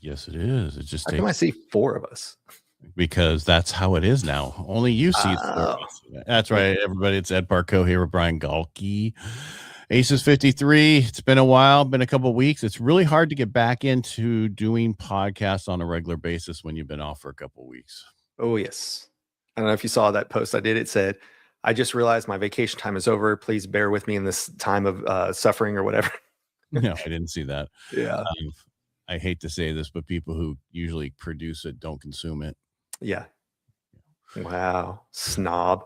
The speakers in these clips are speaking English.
Yes, it is. It just How come I takes see 4 of us? because that's how it is now. Only you see 4 of us. That's right, everybody. It's Ed Parcaut here with Brian Galke. Aces53. It's been a while, been a couple of weeks. It's really hard to get back into doing podcasts on a regular basis when you've been off for a couple of weeks. Oh, yes. I don't know if you saw that post I did. It said, I just realized my vacation time is over. Please bear with me in this time of suffering or whatever. No, I didn't see that. Yeah. I hate to say this, but people who usually produce it don't consume it. Yeah. Wow. Snob.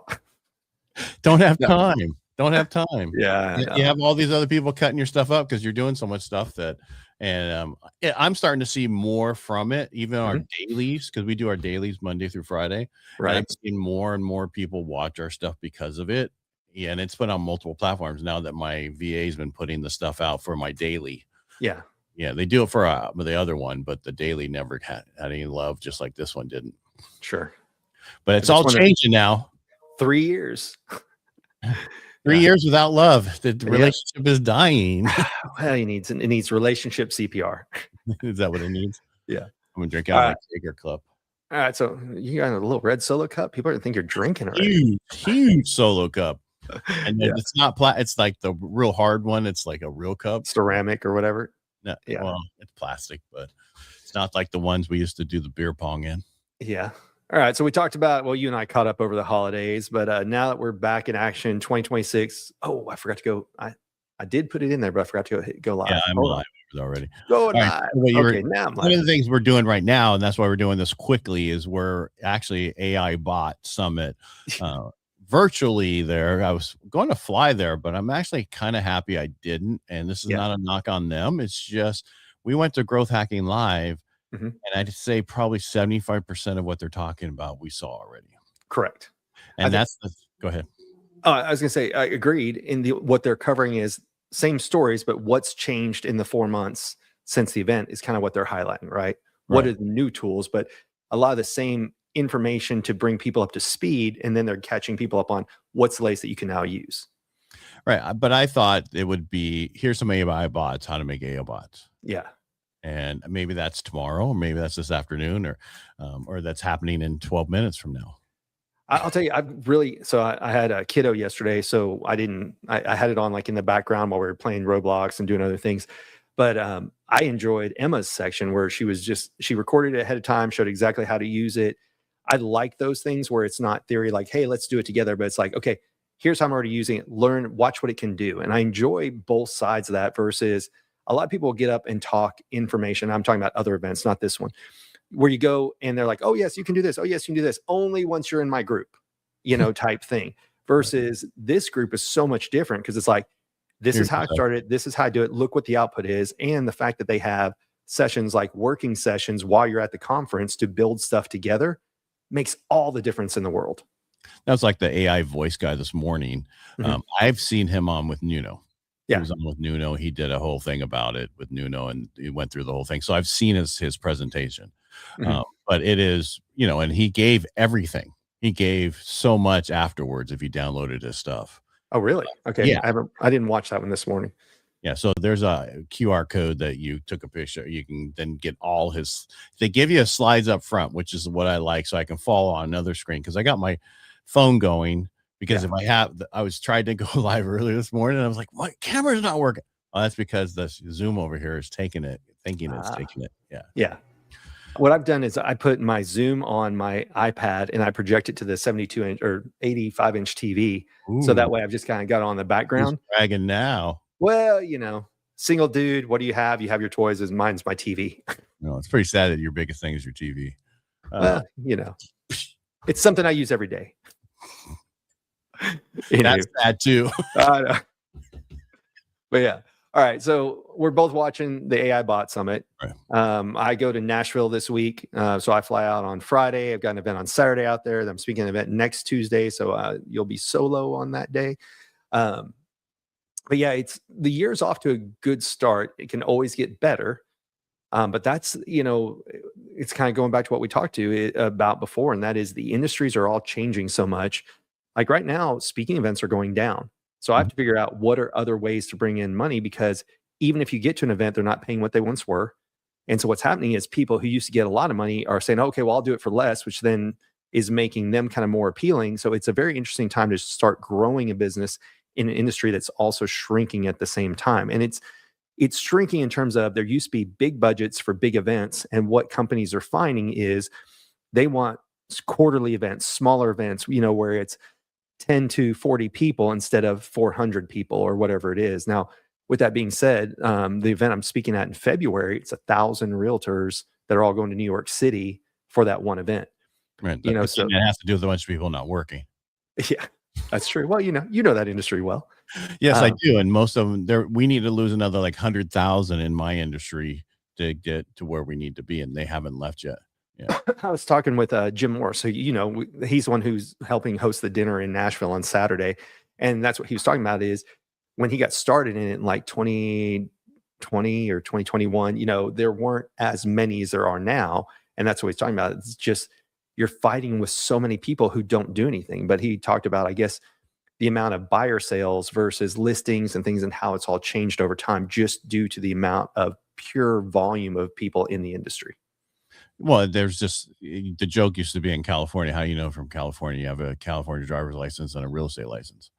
Don't have time. Don't have time. Yeah. You have all these other people cutting your stuff up because you're doing so much stuff that, and I'm starting to see more from it, even our dailies, because we do our dailies Monday through Friday. Right. And I'm seeing more and more people watch our stuff because of it. Yeah, and it's been on multiple platforms now that my VA's been putting the stuff out for my daily. Yeah. Yeah, they do it for the other one, but the daily never had any love, just like this one didn't. Sure. But it's all changing now. 3 years. 3 years without love. The relationship is dying. Well, it needs relationship CPR. Is that what it needs? Yeah. I'm gonna drink out of my Jaeger cup. All right, so you got a little red Solo cup. People are gonna think you're drinking already. Huge Solo cup. And it's not it's like the real hard one. It's like a real cup, ceramic or whatever. No, well, it's plastic, but it's not like the ones we used to do the beer pong in. Yeah. All right. So we talked about, well, you and I caught up over the holidays, but now that we're back in action, 2026. Oh, I forgot to go. I did put it in there, but I forgot to go live. Yeah, I'm live already. Go live. Okay, now I'm live. One of the things we're doing right now, and that's why we're doing this quickly, is we're actually AI Bot Summit virtually there. I was going to fly there, but I'm actually kind of happy I didn't. And this is not a knock on them. It's just we went to Growth Hacking Live, and I'd say probably 75% of what they're talking about we saw already. Correct. And go ahead. I was going to say, I agreed. What they're covering is same stories, but what's changed in the 4 months since the event is kind of what they're highlighting, right? What are the new tools? But a lot of the same information to bring people up to speed, and then they're catching people up on what's the latest that you can now use. Right. But I thought it would be, here's some AI bots, how to make AI bots. Yeah. And maybe that's tomorrow, or maybe that's this afternoon, or that's happening in 12 minutes from now. I'll tell you, I had a kiddo yesterday, so I had it on like in the background while we were playing Roblox and doing other things. But I enjoyed Emma's section where she recorded it ahead of time, showed exactly how to use it. I like those things where it's not theory, like, hey, let's do it together. But it's like, okay, here's how I'm already using it. Learn, watch what it can do. And I enjoy both sides of that versus a lot of people will get up and talk information. I'm talking about other events, not this one, where you go and they're like, oh, yes, you can do this. Oh, yes, you can do this. Only once you're in my group, type thing. Versus this group is so much different because it's like, this is how I started. This is how I do it. Look what the output is. And the fact that they have sessions like working sessions while you're at the conference to build stuff together makes all the difference in the world. That's like the AI voice guy this morning. I've seen him on with Nuno. Yeah. He was on with Nuno. He did a whole thing about it with Nuno, and he went through the whole thing. So I've seen his presentation. But it is, and he gave everything. He gave so much afterwards if you downloaded his stuff. Oh, really? Okay. Yeah. I didn't watch that one this morning. Yeah, so there's a QR code that you took a picture. You can then get all they give you slides up front, which is what I like, so I can follow on another screen because I got my phone going because if I was trying to go live earlier this morning and I was like, my camera's not working. Oh, that's because the Zoom over here is taking it, thinking it's taking it. Yeah. Yeah. What I've done is I put my Zoom on my iPad and I project it to the 72-inch or 85-inch TV. Ooh. So that way I've just kind of got it on the background. Who's bragging now. Well, single dude, what do you have? You have your toys. Mine's my TV. No, it's pretty sad that your biggest thing is your TV. Well, it's something I use every day. That's sad too. But yeah. All right. So we're both watching the AI Bot Summit. Right. I go to Nashville this week. So I fly out on Friday. I've got an event on Saturday out there. I'm speaking at an event next Tuesday. So you'll be solo on that day. But yeah, the year's off to a good start. It can always get better. But that's, it's kind of going back to what we talked about before. And that is the industries are all changing so much. Like right now, speaking events are going down. So I have to figure out what are other ways to bring in money, because even if you get to an event, they're not paying what they once were. And so what's happening is people who used to get a lot of money are saying, okay, well, I'll do it for less, which then is making them kind of more appealing. So it's a very interesting time to start growing a business in an industry that's also shrinking at the same time. And it's shrinking in terms of there used to be big budgets for big events. And what companies are finding is they want quarterly events, smaller events, where it's 10 to 40 people instead of 400 people or whatever it is. Now, with that being said, the event I'm speaking at in February, it's 1,000 realtors that are all going to New York City for that one event. Right. So it has to do with a bunch of people not working. Yeah, that's true. Well, you know that industry well. Yes, I do. And most of them we need to lose another like 100,000 in my industry to get to where we need to be. And they haven't left yet. Yeah. I was talking with Jim Moore. So, he's the one who's helping host the dinner in Nashville on Saturday. And that's what he was talking about is when he got started in it in like 2020 or 2021, there weren't as many as there are now. And that's what he's talking about. It's just, you're fighting with so many people who don't do anything. But he talked about, I guess, the amount of buyer sales versus listings and things and how it's all changed over time just due to the amount of pure volume of people in the industry. Well, there's just the joke used to be in California. How from California you have a California driver's license and a real estate license.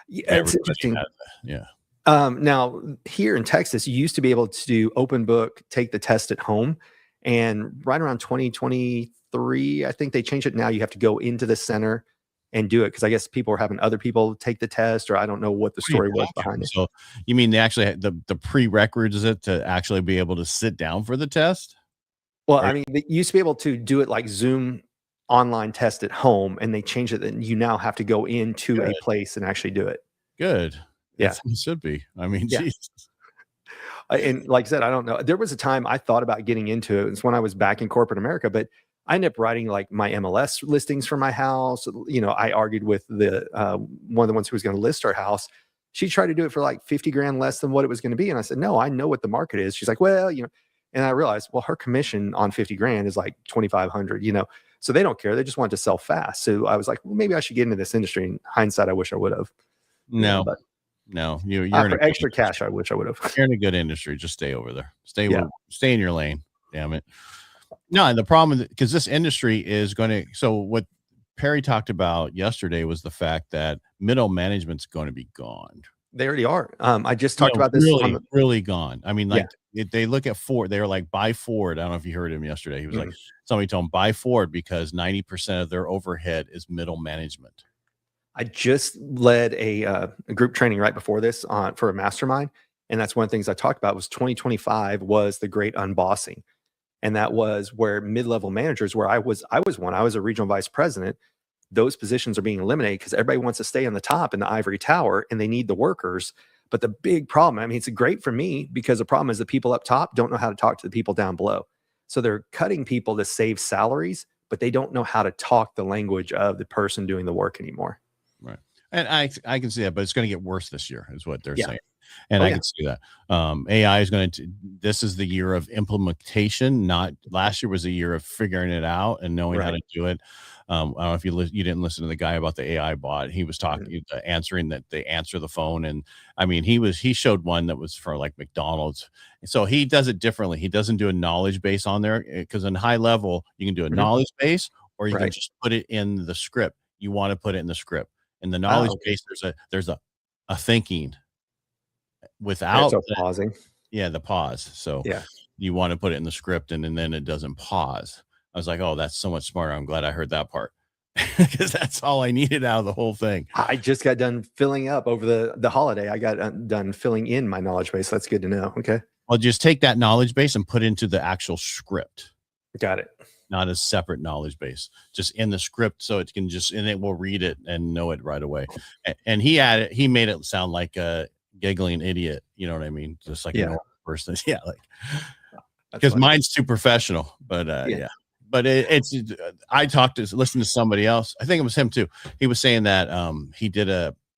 Yeah, it's interesting. Yeah. Now, here in Texas, you used to be able to do open book, take the test at home. And right around 2023, I think they changed it. Now you have to go into the center and do it because I guess people are having other people take the test, or I don't know what the story was behind it. So you mean they actually had the prerequisite to actually be able to sit down for the test? Well, I mean, they used to be able to do it like Zoom online test at home, and they changed it. And you now have to go into a place and actually do it. Good. Yeah. It should be. I mean, Jesus. And like I said, I don't know. There was a time I thought about getting into it. It's when I was back in corporate America, but I ended up writing like my MLS listings for my house. I argued with the one of the ones who was going to list our house. She tried to do it for like 50 grand less than what it was going to be. And I said, no, I know what the market is. She's like, well, and I realized, well, her commission on 50 grand is like 2,500, so they don't care. They just want to sell fast. So I was like, well, maybe I should get into this industry. In hindsight, I wish I would have. No, you're for extra cash. I wish I would have. You're in a good industry. Just stay over there. Stay in your lane. Damn it. No, and the problem is because this industry is going to. So what Perry talked about yesterday was the fact that middle management's going to be gone. They already are. I just talked about this. Really gone. I mean, they look at Ford. They were like, buy Ford. I don't know if you heard him yesterday. He was like, somebody told him buy Ford because 90% of their overhead is middle management. I just led a group training right before this for a mastermind. And that's one of the things I talked about was 2025 was the great unbossing. And that was where mid-level managers, where I was one, I was a regional vice president. Those positions are being eliminated because everybody wants to stay on the top in the ivory tower and they need the workers. But the big problem, I mean, it's great for me because the problem is the people up top don't know how to talk to the people down below. So they're cutting people to save salaries, but they don't know how to talk the language of the person doing the work anymore. Right. And I can see that, but it's going to get worse this year is what they're saying. And I can see that. AI is going to, this is the year of implementation. Not last year was a year of figuring it out and knowing how to do it. I don't know if you didn't listen to the guy about the AI bot. He was talking, answering that they answer the phone. And I mean, he showed one that was for like McDonald's. So he does it differently. He doesn't do a knowledge base on there because in high level, you can do a knowledge base or you can just put it in the script. You want to put it in the script. In the knowledge base, there's a thinking without pausing. Yeah, the pause. So you want to put it in the script and then it doesn't pause. I was like, oh, that's so much smarter. I'm glad I heard that part because that's all I needed out of the whole thing. I just got done filling up over the holiday. I got done filling in my knowledge base. That's good to know. Okay. Well, just take that knowledge base and put into the actual script. Got it. Not a separate knowledge base, just in the script. So it can and it will read it and know it right away. And he made it sound like a giggling idiot. You know what I mean? Just like a normal person. Yeah. Like, because mine's too professional, but but I listened to somebody else. I think it was him too. He was saying that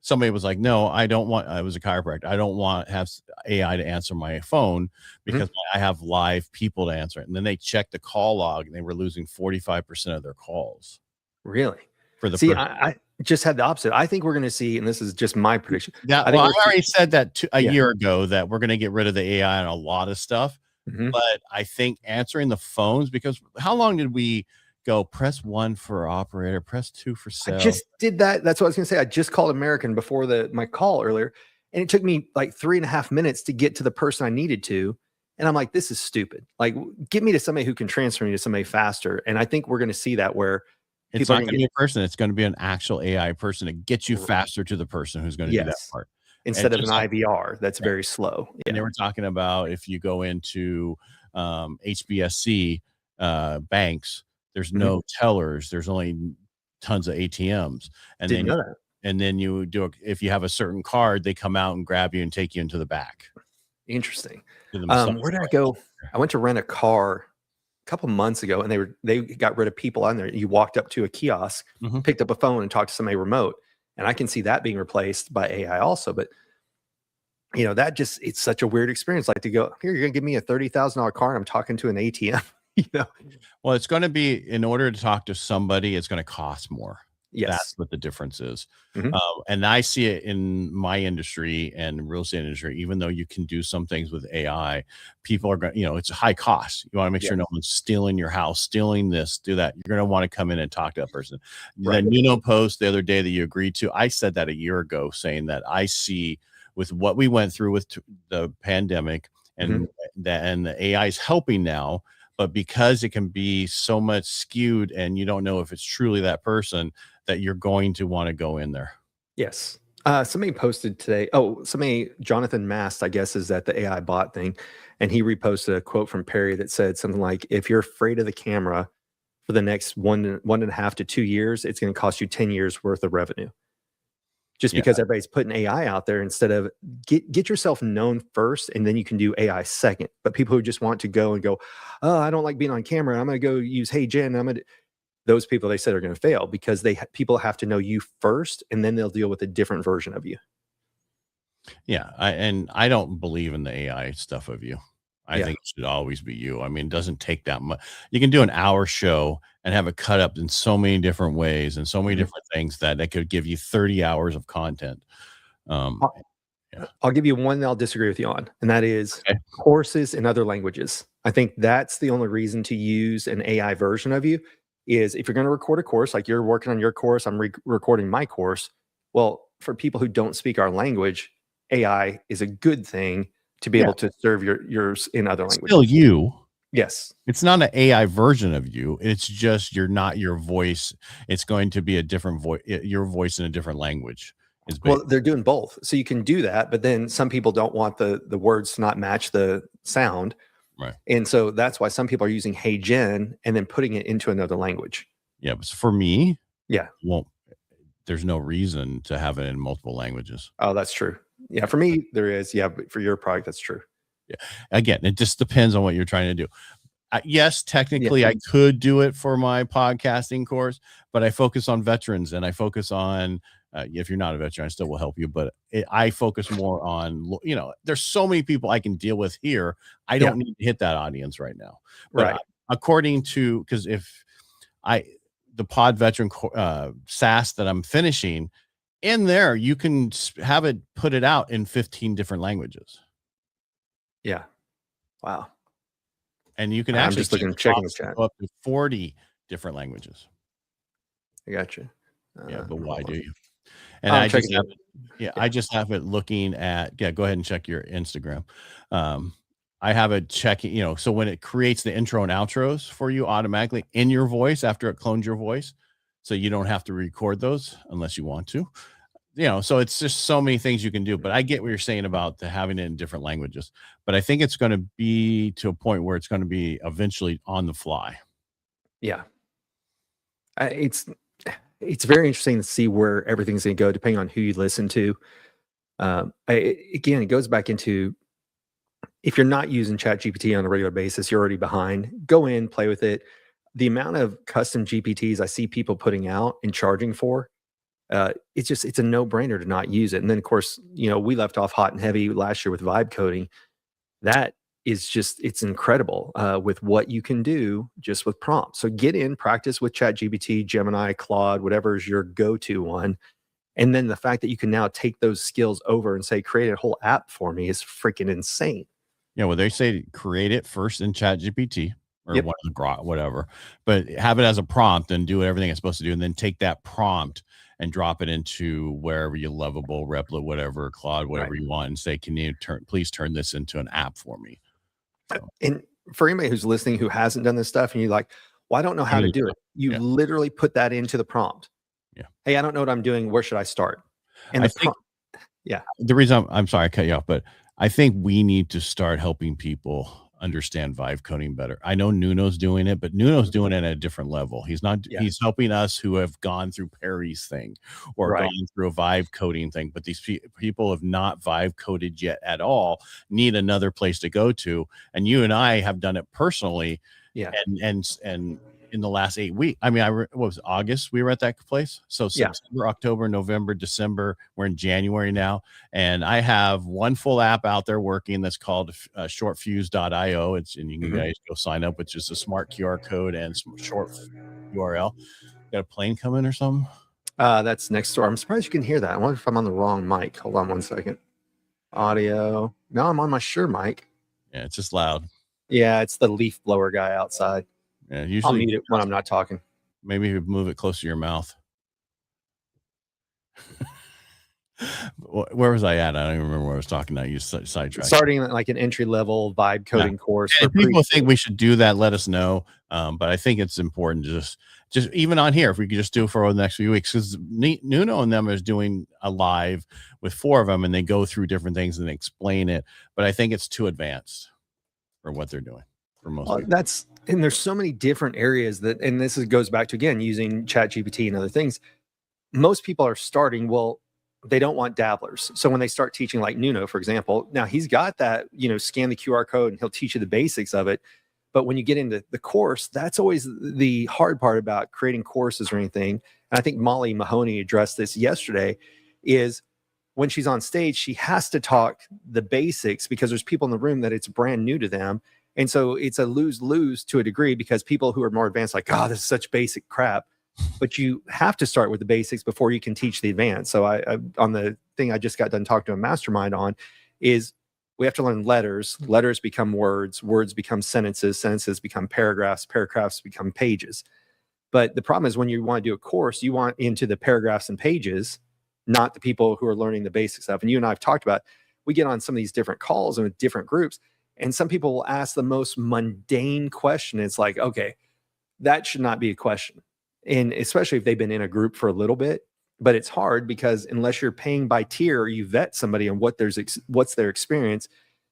somebody was like, no, I was a chiropractor. I don't want to have AI to answer my phone because I have live people to answer it. And then they checked the call log and they were losing 45% of their calls. Really? I just had the opposite. I think we're going to see, and this is just my prediction. I already said that a year ago that we're going to get rid of the AI on a lot of stuff. But I think answering the phones, because how long did we go? Press 1 for operator, press 2 for I sales. just did that. That's what I was going to say. I just called American before my call earlier, and it took me like 3.5 minutes to get to the person I needed to. And I'm like, this is stupid. Like, get me to somebody who can transfer me to somebody faster. And I think we're going to see that where It's not going to be a person. It's going to be an actual AI person to get you faster to faster who's going to do that part. Instead of an IVR that's very slow. And they were talking about if you go into HBSC banks, there's no tellers. There's only tons of ATMs. And Didn't know that. And then you do, if you have a certain card, they come out and grab you and take you into the back. Interesting. Where did I go? I went to rent a car a couple months ago, and they got rid of people on there. You walked up to a kiosk, picked up a phone, and talked to somebody remote. And I can see that being replaced by AI also. But you know, it's such a weird experience. Like to go here, you're gonna give me a $30,000 car, and I'm talking to an ATM. You know, well, it's going to be, in order to talk to somebody, it's going to cost more. Yes. That's what the difference is. And I see it in my industry and real estate industry. Even though you can do some things with AI, people are going, you know, it's a high cost. You want to make sure no one's stealing your house, stealing this, do that. You're going to want to come in and talk to that person. Then, you know, post the other day that you agreed to, I said that a year ago, saying that I see with what we went through with the pandemic and the AI is helping now, but because it can be so much skewed and you don't know if it's truly that person, that you're going to want to go in there. Yes. Somebody posted today. Jonathan Mast, I guess, is that the AI bot thing. And he reposted a quote from Perry that said something like, if you're afraid of the camera for the next 1.5 to 2 years, it's going to cost you 10 years worth of revenue. Just because everybody's putting AI out there instead of get yourself known first, and then you can do AI second. But people who just want to go and go, oh, I don't like being on camera, I'm going to go use Hey Jen. Those people, they said, are going to fail because people have to know you first, and then they'll deal with a different version of you. Yeah, I don't believe in the AI stuff of you. I think it should always be you. I mean, it doesn't take that much. You can do an hour show and have it cut up in so many different ways and so many different things that could give you 30 hours of content. I'll give you one that I'll disagree with you on, and that is courses in other languages. I think that's the only reason to use an AI version of you is if you're going to record a course, like you're working on your course, I'm recording my course. Well, for people who don't speak our language, AI is a good thing to be able to serve yours in other languages. Still you. Yes. It's not an AI version of you. It's just you're not your voice. It's going to be a different voice, your voice in a different language. Well, they're doing both. So you can do that, but then some people don't want the words to not match the sound. Right. And so that's why some people are using Hey Jen and then putting it into another language. Yeah. But for me, there's no reason to have it in multiple languages. Oh, that's true. Yeah. For me, there is. Yeah. But for your product, that's true. Yeah. Again, it just depends on what you're trying to do. Yes, technically I could do it for my podcasting course, but I focus on veterans and I focus on, if you're not a veteran, I still will help you, but I focus more on, you know, there's so many people I can deal with here. I don't need to hit that audience right now. But according to, because if the pod veteran SaaS that I'm finishing in there, you can have it put it out in 15 different languages. Yeah. Wow. And you can I'm actually just checking the chat. up to 40 different languages. I got you. Yeah, but why do you? And I just have it, I just have it looking at, go ahead and check your Instagram. I have it checking, you know, so when it creates the intro and outros for you automatically in your voice after it clones your voice, so you don't have to record those unless you want to. You know, so it's just so many things you can do. But I get what you're saying about having it in different languages. But I think it's going to be to a point where it's going to be eventually on the fly. Yeah. It's very interesting to see where everything's going to go depending on who you listen to. Again, it goes back into, if you're not using ChatGPT on a regular basis, you're already behind. Go in, play with it. The amount of custom GPTs I see people putting out and charging for, it's a no-brainer to not use it. And then, of course, you know, we left off hot and heavy last year with vibe coding. That is just, it's incredible with what you can do just with prompts. So get in, practice with ChatGPT, Gemini, Claude, whatever is your go-to one. And then the fact that you can now take those skills over and say, create a whole app for me is freaking insane. Yeah, well, they say create it first in ChatGPT or Yep. one of the whatever, but have it as a prompt and do everything it's supposed to do, and then take that prompt and drop it into wherever you Lovable, Replit, whatever, Claude, Right. whatever you want, and say, "Can you please turn this into an app for me?" So, And for anybody who's listening who hasn't done this stuff and you're like, well, I don't know how to do it. You Yeah, literally put that into the prompt. yeah. Hey, I don't know what I'm doing. Where should I start? And I the think prompt, yeah, the reason I'm sorry I cut you off, but I think we need to start helping people understand vibe coding better. I know Nuno's doing it, but Nuno's doing it at a different level. He's not yeah, he's helping us who have gone through Perry's thing or right. gone through a vibe coding thing, but these people have not vibe coded yet at all, need another place to go to. And you and I have done it personally, Yeah, and in the last 8 weeks. I mean, what was it, August? We were at that place. So yeah. September, October, November, December. We're in January now, and I have one full app out there working that's called shortfuse.io. And you can Mhm. guys go sign up, which is a smart QR code and some short URL. Got a plane coming or something? That's next door. I'm surprised you can hear that. I wonder if I'm on the wrong mic. Hold on one second. Audio. No, I'm on my Shure mic. Yeah, it's just loud. Yeah, it's the leaf blower guy outside. Yeah, I'll usually mute it when I'm not talking. maybe you move it close to your mouth. Where was I at? I don't even remember where I was talking now. You sidetracked. Starting like an entry level vibe coding course And for if people think we should do that, let us know. But I think it's important to just even on here, if we could just do it for the next few weeks, because Nuno and them is doing a live with 4 of them, and they go through different things and explain it. But I think it's too advanced for what they're doing for most people. That's, and there's so many different areas that, and goes back to again using ChatGPT and other things. Most people are starting, well, they don't want dabblers. So when they start teaching, like Nuno, for example, now he's got that, scan the QR code and he'll teach you the basics of it. But when you get into the course, that's always the hard part about creating courses or anything. And I think Molly Mahoney addressed this yesterday, is when she's on stage, she has to talk the basics because there's people in the room that it's brand new to them. And so it's a lose-lose to a degree, because people who are more advanced, like, oh, this is such basic crap. But you have to start with the basics before you can teach the advanced. So I on the thing I just got done talking to a mastermind on is we have to learn letters. Letters become words. Words become sentences. Sentences become paragraphs. Paragraphs become pages. But the problem is when you want to do a course, you want into the paragraphs and pages, not the people who are learning the basic stuff. And you and I have talked about, we get on some of these different calls and with different groups, and some people will ask the most mundane question. It's like, okay, that should not be a question. And especially if they've been in a group for a little bit, but it's hard because unless you're paying by tier or you vet somebody on what's their experience,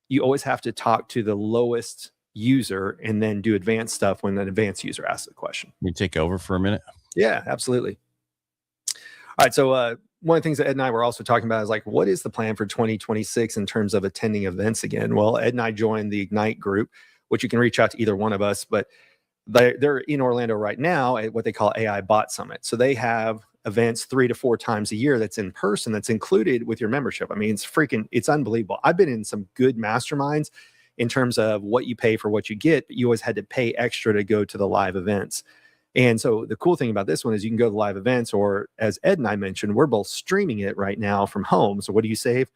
you always have to talk to the lowest user and then do advanced stuff when an advanced user asks the question. You take over for a minute. Yeah, absolutely. All right. So one of the things that Ed and I were also talking about is like, what is the plan for 2026 in terms of attending events again? Well, Ed and I joined the Ignite group, which you can reach out to either one of us, but they're in Orlando right now at what they call AI Bot Summit. So they have events 3 to 4 times a year that's in person, that's included with your membership. I mean, it's unbelievable. I've been in some good masterminds in terms of what you pay for what you get, but you always had to pay extra to go to the live events. And so the cool thing about this one is you can go to the live events, or as Ed and I mentioned, we're both streaming it right now from home. So what do you save?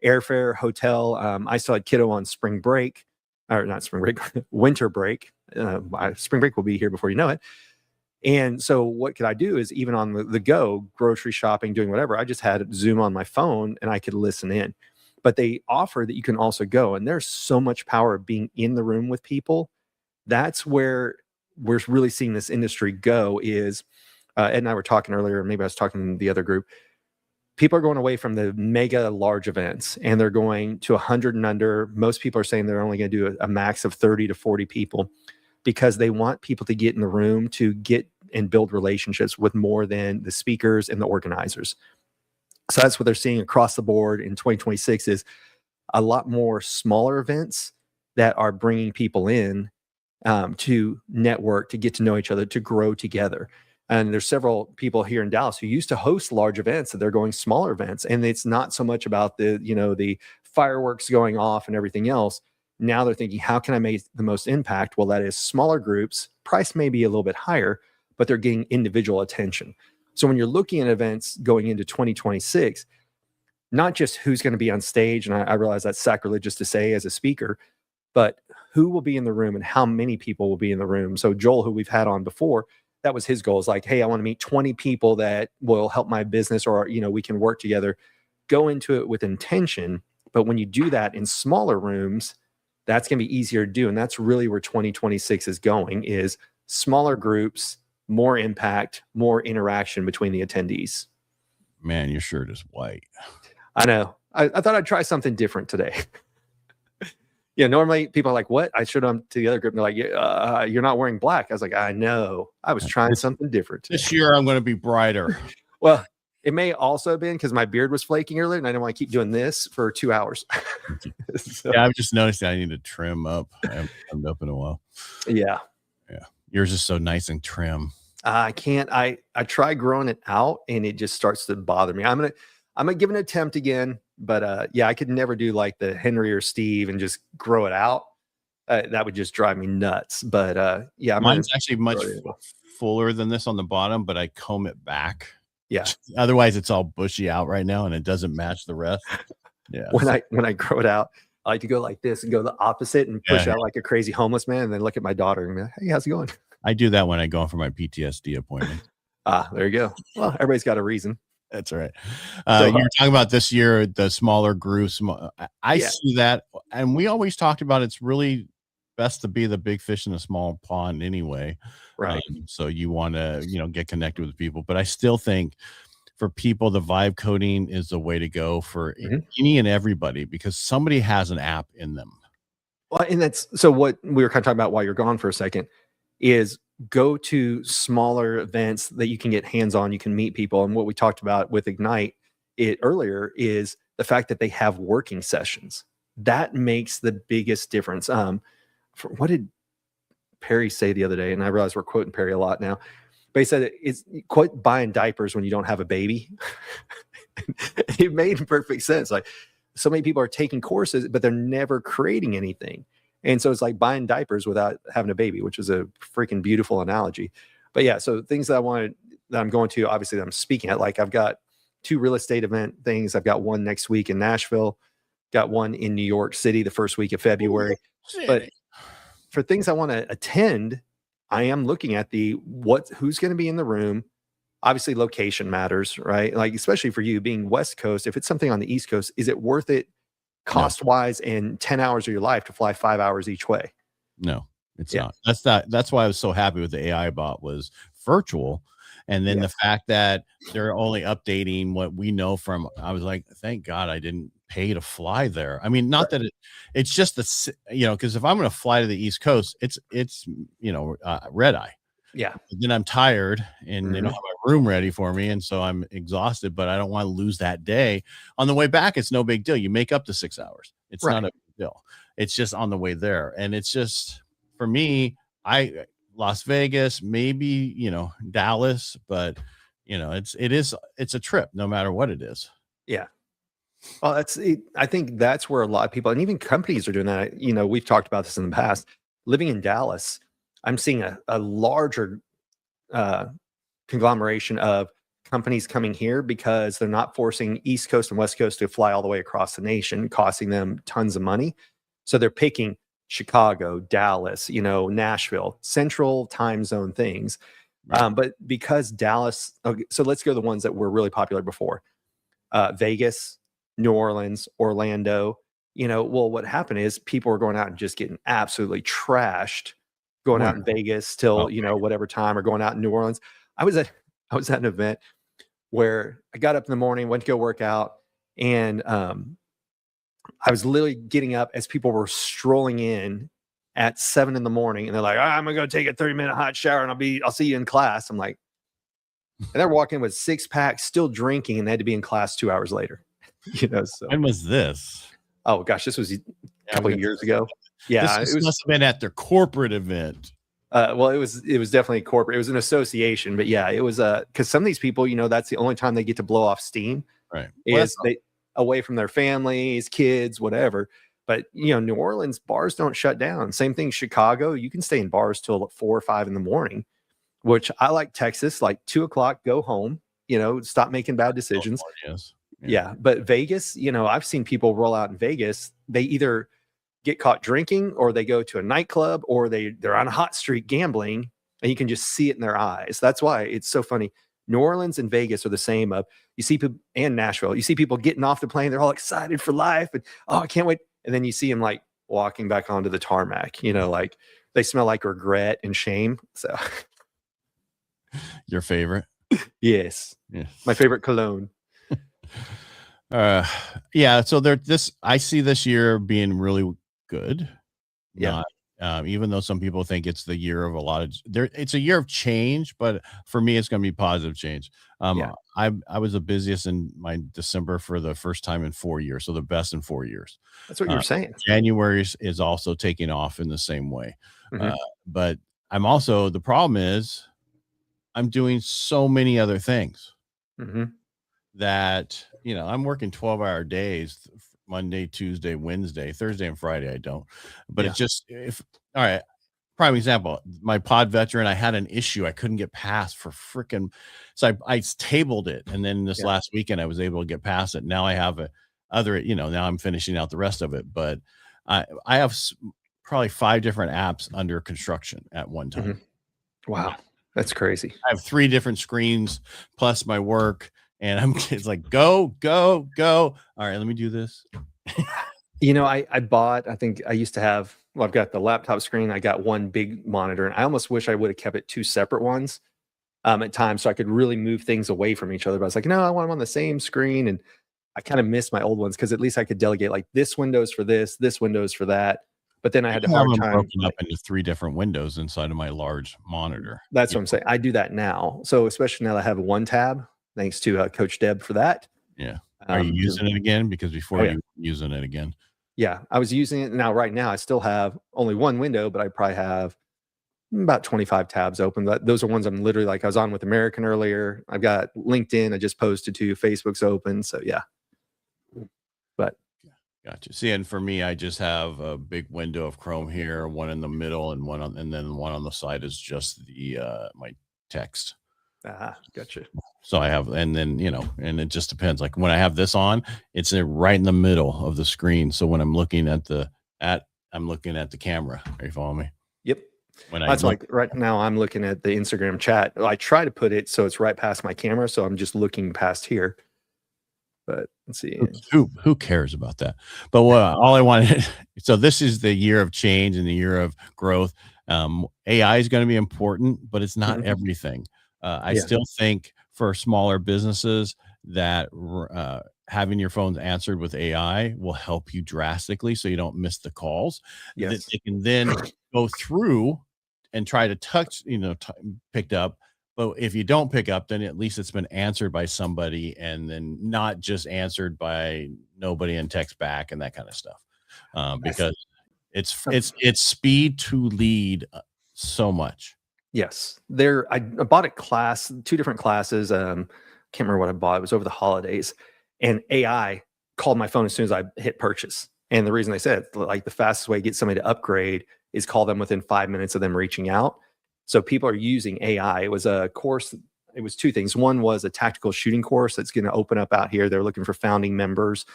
Airfare, hotel. I still had kiddo on spring break, or not spring break, winter break. Spring break will be here before you know it. And so what could I do is even on the go, grocery shopping, doing whatever, I just had Zoom on my phone and I could listen in. But they offer that you can also go. And there's so much power of being in the room with people. That's where we're really seeing this industry go is, Ed and I were talking earlier, maybe I was talking to the other group. People are going away from the mega large events and they're going to 100 and under. Most people are saying they're only going to do a max of 30 to 40 people, because they want people to get in the room to get and build relationships with more than the speakers and the organizers. So that's what they're seeing across the board in 2026 is a lot more smaller events that are bringing people in to network, to get to know each other, to grow together. And there's several people here in Dallas who used to host large events, that they're going smaller events. And it's not so much about the fireworks going off and everything else. Now they're thinking, how can I make the most impact? Well, that is smaller groups. Price may be a little bit higher, but they're getting individual attention. So when you're looking at events going into 2026, not just who's going to be on stage, and I realize that's sacrilegious to say as a speaker, but who will be in the room and how many people will be in the room. So Joel, who we've had on before, that was his goal, is like, hey, I want to meet 20 people that will help my business, or, we can work together. Go into it with intention. But when you do that in smaller rooms, that's going to be easier to do. And that's really where 2026 is going, is smaller groups, more impact, more interaction between the attendees. Man, your shirt is white. I know. I thought I'd try something different today. Normally people are like, what? I showed them to the other group, and they're like, you're not wearing black. I was like, I know. I was trying something different today. This year I'm going to be brighter. Well, it may also have been because my beard was flaking earlier, and I didn't want to keep doing this for 2 hours. So, yeah, I've just noticed that I need to trim up. I haven't trimmed up in a while. Yeah. Yours is so nice and trim. I can't. I try growing it out, and it just starts to bother me. I'm gonna give an attempt again, but I could never do like the Henry or Steve and just grow it out. That would just drive me nuts. But mine's actually much fuller than this on the bottom, but I comb it back. Yeah. Otherwise, it's all bushy out right now, and it doesn't match the rest. Yeah. When I grow it out, I like to go like this and go the opposite and push out like a crazy homeless man, and then look at my daughter and be like, hey, how's it going? I do that when I go for my PTSD appointment. There you go. Well, everybody's got a reason. That's right. You were talking about this year, the smaller groups. I see that. And we always talked about it's really best to be the big fish in a small pond anyway. Right. So you want to, get connected with people. But I still think for people, the vibe coding is the way to go for any and everybody, because somebody has an app in them. Well, and that's so what we were kind of talking about while you're gone for a second is go to smaller events that you can get hands-on, you can meet people. And what we talked about with Ignite earlier is the fact that they have working sessions. That makes the biggest difference. What did Perry say the other day? And I realize we're quoting Perry a lot now, but he said it's quite buying diapers when you don't have a baby. It made perfect sense. Like, so many people are taking courses, but they're never creating anything. And so it's like buying diapers without having a baby, which is a freaking beautiful analogy. But yeah, so things that I'm going to, obviously that I'm speaking at, like I've got 2 real estate event things. I've got one next week in Nashville, got one in New York City the first week of February. But for things I want to attend, I am looking at who's going to be in the room. Obviously location matters, right? Like, especially for you being West Coast, if it's something on the East Coast, is it worth it cost wise and 10 hours of your life to fly 5 hours each way? No, it's not. That's why I was so happy with the AI bot was virtual. And then the fact that they're only updating what we know from, I was like, thank God I didn't pay to fly there. I mean, not that it's just because if I'm going to fly to the East Coast, it's red eye. Yeah. Then I'm tired and they don't have my room ready for me. And so I'm exhausted, but I don't want to lose that day. On the way back, it's no big deal. You make up the 6 hours. It's not a big deal. It's just on the way there. And it's just, for me, Las Vegas, maybe, Dallas, but it's a trip no matter what it is. Yeah. Well, I think that's where a lot of people, and even companies, are doing that. We've talked about this in the past. Living in Dallas, I'm seeing a larger conglomeration of companies coming here because they're not forcing East Coast and West Coast to fly all the way across the nation, costing them tons of money. So they're picking Chicago, Dallas, Nashville, central time zone things. Right. But because Dallas, so let's go to the ones that were really popular before. Vegas, New Orleans, Orlando. What happened is people were going out and just getting absolutely trashed, going out in Vegas till whatever time, or going out in New Orleans. I was at an event where I got up in the morning, went to go work out, and I was literally getting up as people were strolling in at 7 a.m, and they're like, I'm gonna go take a 30-minute hot shower and I'll see you in class. I'm like, and they're walking with 6-packs, still drinking, and they had to be in class 2 hours later. So when was this? Oh gosh, this was a couple of years ago. Yeah, it must have been at their corporate event. Well, it was definitely corporate. It was an association, but yeah, it was because some of these people, that's the only time they get to blow off steam, right? Is they away from their families, kids, whatever. But New Orleans bars don't shut down. Same thing, Chicago. You can stay in bars till 4 or 5 in the morning, which I like. Texas, like 2 o'clock, go home. Stop making bad decisions. Yes. Yeah, but Vegas, I've seen people roll out in Vegas. They either get caught drinking, or they go to a nightclub, or they're on a hot streak gambling, and you can just see it in their eyes. That's why it's so funny. New Orleans and Vegas are the same. You see people, and Nashville, you see people getting off the plane, they're all excited for life, and oh, I can't wait. And then you see them like walking back onto the tarmac, like they smell like regret and shame. So Your favorite? yes. My favorite cologne. Yeah, so I see this year being really good. Yeah. Even though some people think it's the year of it's a year of change, but for me, it's going to be positive change. Yeah. I was the busiest in my December for the first time in 4 years, so the best in 4 years. That's what you're saying. January is also taking off in the same way. Mhm. But the problem is I'm doing so many other things Mhm. that, I'm working 12-hour days, Monday, Tuesday, Wednesday, Thursday, and Friday. I don't, but Yeah. it's just, all right. Prime example, my pod veteran, I had an issue. I couldn't get past for freaking, so I tabled it. And then this last weekend, I was able to get past it. Now I have now I'm finishing out the rest of it, but I have probably 5 different apps under construction at one time. Mhm. Wow. That's crazy. I have 3 different screens plus my work, and it's like, go. All right, let me do this. I bought, I think I used to have, I've got the laptop screen. I got one big monitor, and I almost wish I would have kept it 2 separate ones at times, so I could really move things away from each other. But I was like, no, I want them on the same screen. And I kind of miss my old ones, because at least I could delegate, like, this window's for this window's for that. But then I had a hard time broken up into 3 different windows inside of my large monitor. That's what I'm saying. I do that now. So especially now that I have one tab, thanks to Coach Deb for that. Yeah. Are you using it again? Because before you were using it again. Yeah, I was using it. Now, right now, I still have only one window, but I probably have about 25 tabs open. Those are ones I'm literally, like, I was on with American earlier. I've got LinkedIn I just posted to. Facebook's open. So yeah. But gotcha. See, and for me, I just have a big window of Chrome here, one in the middle, and then one on the side is just my text. Gotcha. So I have, and then, and it just depends. Like when I have this on, it's right in the middle of the screen. So when I'm looking at I'm looking at the camera. Are you following me? Yep. That's like right now I'm looking at the Instagram chat. I try to put it so it's right past my camera, so I'm just looking past here. But let's see. Who cares about that? But all I wanted. So this is the year of change and the year of growth. AI is going to be important, but it's not everything. I still think for smaller businesses that having your phones answered with AI will help you drastically, so you don't miss the calls. Yes. They can then go through and try to touch, picked up. But if you don't pick up, then at least it's been answered by somebody, and then not just answered by nobody and text back and that kind of stuff. Because it's speed to lead so much. Yes. I bought a class, 2 different classes. Can't remember what I bought. It was over the holidays, and AI called my phone as soon as I hit purchase. And the reason they said, like, the fastest way to get somebody to upgrade is call them within 5 minutes of them reaching out. So people are using AI. It was a course. It was 2 things. One was a tactical shooting course that's going to open up out here. They're looking for founding members.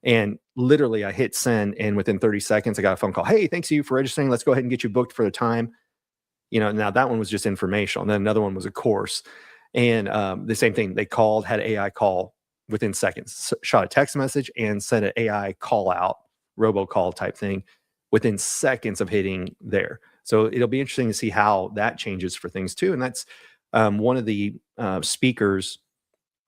And literally I hit send, and within 30 seconds, I got a phone call. Hey, thanks you for registering. Let's go ahead and get you booked for the time. Now that one was just informational. And then another one was a course. And the same thing, they called, had AI call within seconds, shot a text message and sent an AI call out, robocall type thing within seconds of hitting there. So it'll be interesting to see how that changes for things too. And that's one of the speakers,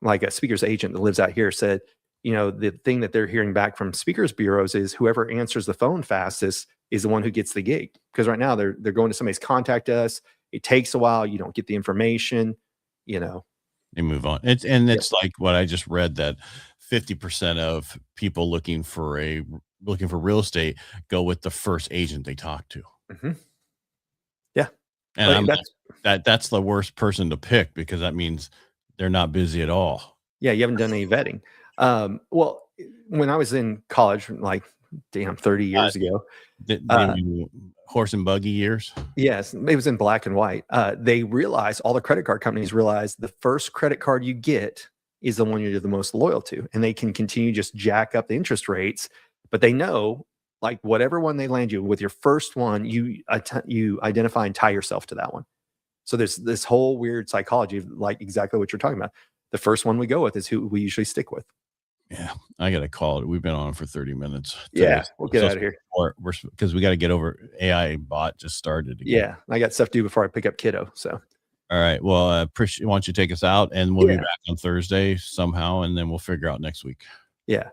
like a speaker's agent that lives out here, said, the thing that they're hearing back from speakers bureaus is whoever answers the phone fastest is the one who gets the gig. Because right now they're going to somebody's contact us. It takes a while. You don't get the information, They move on. It's like what I just read, that 50% of people looking for real estate go with the first agent they talk to. Mm-hmm. Yeah. And that's the worst person to pick, because that means they're not busy at all. Yeah. You haven't done any vetting. Well, when I was in college, like 30 years ago, horse and buggy years. Yes. It was in black and white. They realized, all the credit card companies realized, the first credit card you get is the one you're the most loyal to. And they can continue just jack up the interest rates, but they know like whatever one they land you with, your first one, you identify and tie yourself to that one. So there's this whole weird psychology of like exactly what you're talking about. The first one we go with is who we usually stick with. Yeah, I got to call it. We've been on for 30 minutes. Yeah, we'll get out of here. We're because we got to get over AI bot just started again. Yeah, I got stuff to do before I pick up kiddo. So, all right. Well, I appreciate. Why don't you take us out, and we'll be back on Thursday somehow, and then we'll figure out next week. Yeah.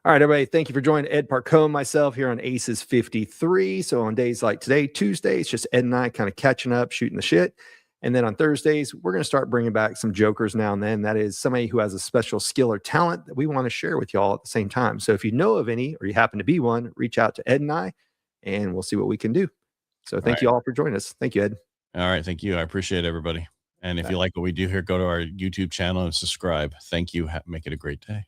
All right, everybody. Thank you for joining Ed Parcaut and myself here on Aces 53. So on days like today, Tuesday, it's just Ed and I kind of catching up, shooting the shit. And then on Thursdays, we're going to start bringing back some jokers now and then. That is somebody who has a special skill or talent that we want to share with y'all at the same time. So if you know of any, or you happen to be one, reach out to Ed and I, and we'll see what we can do. So thank you all for joining us. Thank you, Ed. All right. Thank you. I appreciate everybody. And if you like what we do here, go to our YouTube channel and subscribe. Thank you. Make it a great day.